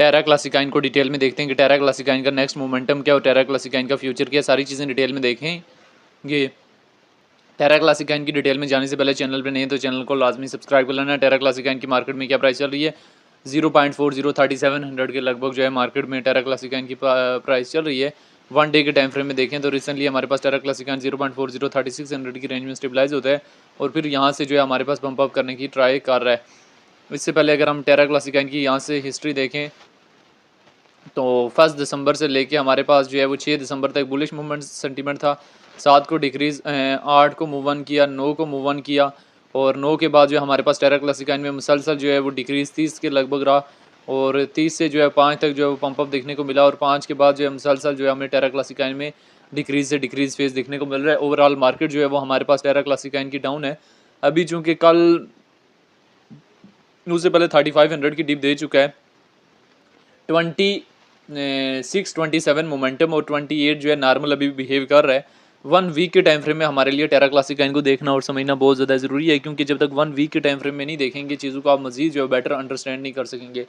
टेरा क्लासिकाइन को डिटेल में देखते हैं कि टेरा क्लासिकाइन का नेक्स्ट मोमेंटम क्या और टेरा क्लासिकाइन का फ्यूचर क्या, सारी चीज़ें डिटेल में देखेंगे। टेरा क्लासिकाइन की डिटेल में जाने से पहले चैनल पे नहीं है तो चैनल को लाजमी सब्सक्राइब कर लेना। टेरा क्लासिकाइन की मार्केट में क्या प्राइस चल रही है, 0.403700 के लगभग जो है मार्केट में टेरा क्लासिकाइन की प्राइस चल रही है। 1 डे के टाइम फ्रेम में देखें तो रिसेंटली हमारे पास टेरा क्लासिकाइन 0.403600 की रेंज में स्टेबलाइज होता है और फिर यहाँ से जो है हमारे पास पंप अप करने की ट्राई कर रहा है। इससे पहले अगर हम टेरा क्लासिकाइन की यहाँ से हिस्ट्री देखें तो 1 दिसंबर से लेके हमारे पास जो है वो 6 दिसंबर तक बुलिश मूवमेंट सेंटीमेंट था। 7 को डिक्रीज, 8 को मूव ऑन किया, 9 को मूव ऑन किया और 9 के बाद जो है हमारे पास टेरा क्लासिकाइन में मुसलसल जो है वो डिक्रीज 30 के लगभग रहा और 30 से जो है 5 तक जो है वो पंप अप देखने को मिला और 5 के बाद जो है मुसलसल जो है हमें टेरा क्लासिकाइन में डिक्रीज से डिक्रीज फेज देखने को मिल रहा है। ओवरऑल मार्केट जो है वो हमारे पास टेरा क्लासिकाइन की डाउन है। अभी चूँकि कल उससे पहले 3500 की डिप दे चुका है, 26-27 मोमेंटम और 28 जो है नॉर्मल अभी बिहेव कर रहा है। 1 वीक के टाइम फ्रेम में हमारे लिए टेरा क्लासिकाइन को देखना और समझना बहुत ज़्यादा ज़रूरी है, क्योंकि जब तक 1 वीक के टाइम फ्रेम में नहीं देखेंगे चीज़ों को आप मजीद जो है बेटर अंडरस्टैंड नहीं कर सकेंगे।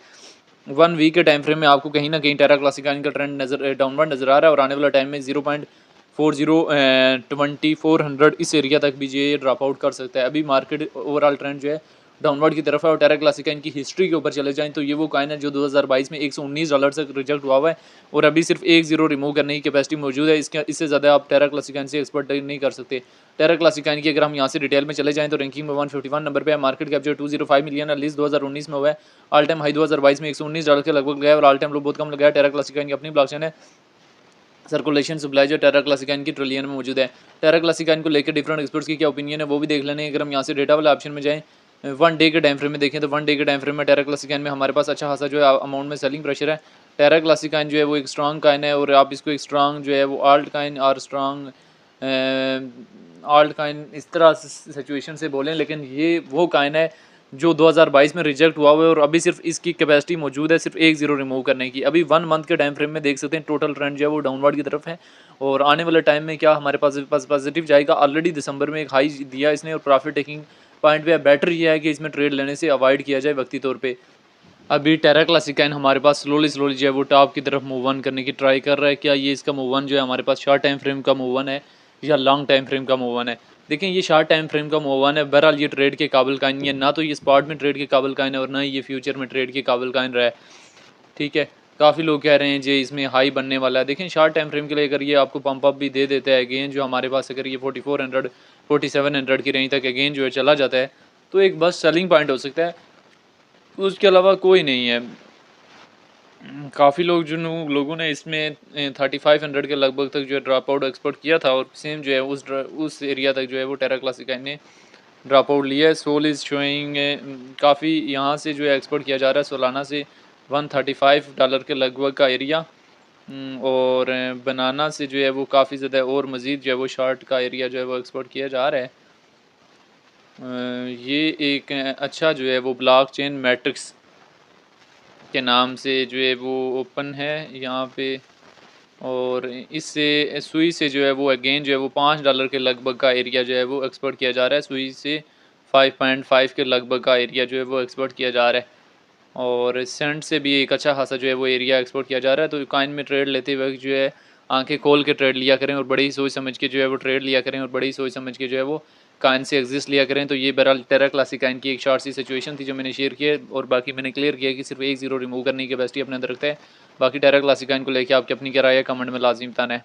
1 वीक के टाइम फ्रेम में आपको कहीं ना कहीं टेरा क्लासिकाइन का ट्रेंड डाउनवर्ड नज़र आ रहा है और आने वाला टाइम में 0.2400 इस एरिया तक भी ये ड्रॉप आउट कर सकता है। अभी मार्केट ओवरऑल ट्रेंड जो है डाउनवर्ड की तरफ है और टेरा क्लासिकाइन की हिस्ट्री के ऊपर चले जाएं तो ये वो कॉइन है जो 2022 में $119 तक रिजेक्ट हुआ हुआ है और अभी सिर्फ 1 जीरो रिमूव करने की कैपेसिटी मौजूद है। इससे ज़्यादा आप टेरा क्लासिकाइन से एक्सपर्ट नहीं कर सकते। टेरा क्लासिकाइन की अगर हम यहाँ से डिटेल में चले जाएं तो रैंकिंग में 151 नंबर पे है। मार्केट कैप जो 205 मिलियन है, लिस्ट 2019 में हुआ है। ऑल टाइम हाई 2022 में $119 के लगभग गया और ऑल टाइम लो बहुत कम लगा है। टेरा क्लासिकाइन की अपनी ब्लॉकचेन है, सर्कुलेशन सप्लाई जो टेरा क्लासिकाइन की ट्रिलियन में मौजूद है। टेरा क्लासिकाइन को लेकर डिफरेंट एक्सपर्ट्स की क्या ओपिनियन है वो भी देख लेने। अगर हम यहाँ से डेटा वाले ऑप्शन में जाएं 1 डे के टाइम फ्रेम में देखें तो 1 डे के टाइम फ्रेम में टेरा क्लासिकाइन में हमारे पास अच्छा खासा जो है अमाउंट में सेलिंग प्रेशर है। टेरा क्लासिकाइन जो है वो एक स्ट्रॉन्ग काइन है और आप इसको एक स्ट्रॉन्ग जो है वो आल्ट काइन और स्ट्रॉन्ग आल्ट काइन इस तरह सिचुएशन से बोलें, लेकिन ये वो काइन है जो 2022 में रिजेक्ट हुआ हुआ है और अभी सिर्फ इसकी कैपेसिटी मौजूद है सिर्फ 1 जीरो रिमूव करने की। अभी 1 मंथ के टाइम फ्रेम में देख सकते हैं टोटल ट्रेंड जो है वो डाउनवर्ड की तरफ है और आने वाले टाइम में क्या हमारे पास पॉजिटिव जाएगा। ऑलरेडी दिसंबर में एक हाई दिया इसने और प्रॉफिट टेकिंग पॉइंट पे बेटर ये है कि इसमें ट्रेड लेने से अवॉइड किया जाए वक्ती तौर पे। अभी टेरा क्लासिकाइन हमारे पास स्लोली जो है वो टॉप की तरफ मूव ऑन करने की ट्राई कर रहा है। क्या ये इसका मूव ऑन जो है हमारे पास शॉर्ट टाइम फ्रेम का मूव ऑन है या लॉन्ग टाइम फ्रेम का मूव ऑन है। देखें ये शॉर्ट टाइम फ्रेम का मूव ऑन है, बहरहाल ये ट्रेड के काबिल काइन नहीं है, ना तो ये स्पॉट में ट्रेड के काबिल काइन है और ना ही ये फ्यूचर में ट्रेड के काबिल काइन रहा है। ठीक है, काफ़ी लोग कह रहे हैं जी इसमें हाई बनने वाला है। देखें शॉर्ट टाइम फ्रेम के लिए अगर ये आपको पंप अप भी दे देता है अगेन जो हमारे पास अगर ये 4400 4700 की रेंज तक अगेन जो है चला जाता है तो एक बस सेलिंग पॉइंट हो सकता है, उसके अलावा कोई नहीं है। काफ़ी लोग जो लोगों ने इसमें 3500 के लगभग तक जो है ड्रॉप आउट एक्सपोर्ट किया था और सेम जो है उस एरिया तक जो है वो टेरा क्लासिकाइन ने ड्रॉप आउट लिया है। सोल इज़ शोइंग काफ़ी यहाँ से जो है एक्सपोर्ट किया जा रहा है सोलाना से $135 के लगभग का एरिया और बनाना से जो है वो काफ़ी ज़्यादा और मज़ीद जो है वो शॉर्ट का एरिया जो है वो एक्सपोर्ट किया जा रहा है। ये एक अच्छा जो है वो ब्लॉक चेन मैट्रिक्स के नाम से जो है वो ओपन है यहाँ पे और इससे सुई से जो है वो अगेन जो है वो $5 के लगभग का एरिया जो है वो एक्सपोर्ट किया जा रहा है। सुई से 5.5 के लगभग का एरिया जो है वो एक्सपोर्ट किया जा रहा है और सेंट से भी एक अच्छा खासा जो है वो एरिया एक्सपोर्ट किया जा रहा है। तो कॉइन में ट्रेड लेते वक्त जो है आंखें खोल के ट्रेड लिया करें और बड़ी ही सोच समझ के जो है वो ट्रेड लिया करें और बड़ी ही सोच समझ के जो है वो कॉइन से एग्जिस्ट लिया करें। तो ये बहरहाल टेरा क्लासिकाइन की एक शॉर्ट सी सिचुएशन थी जो मैंने शेयर किया और बाकी मैंने क्लियर किया कि सिर्फ 1 जीरो रिमूव करने की कैपेसिटी अपने अंदर रखता है। बाकी टेरा क्लासिकाइन को लेकर आपकी अपनी क्या राय है कमेंट में लाजिम बताना है।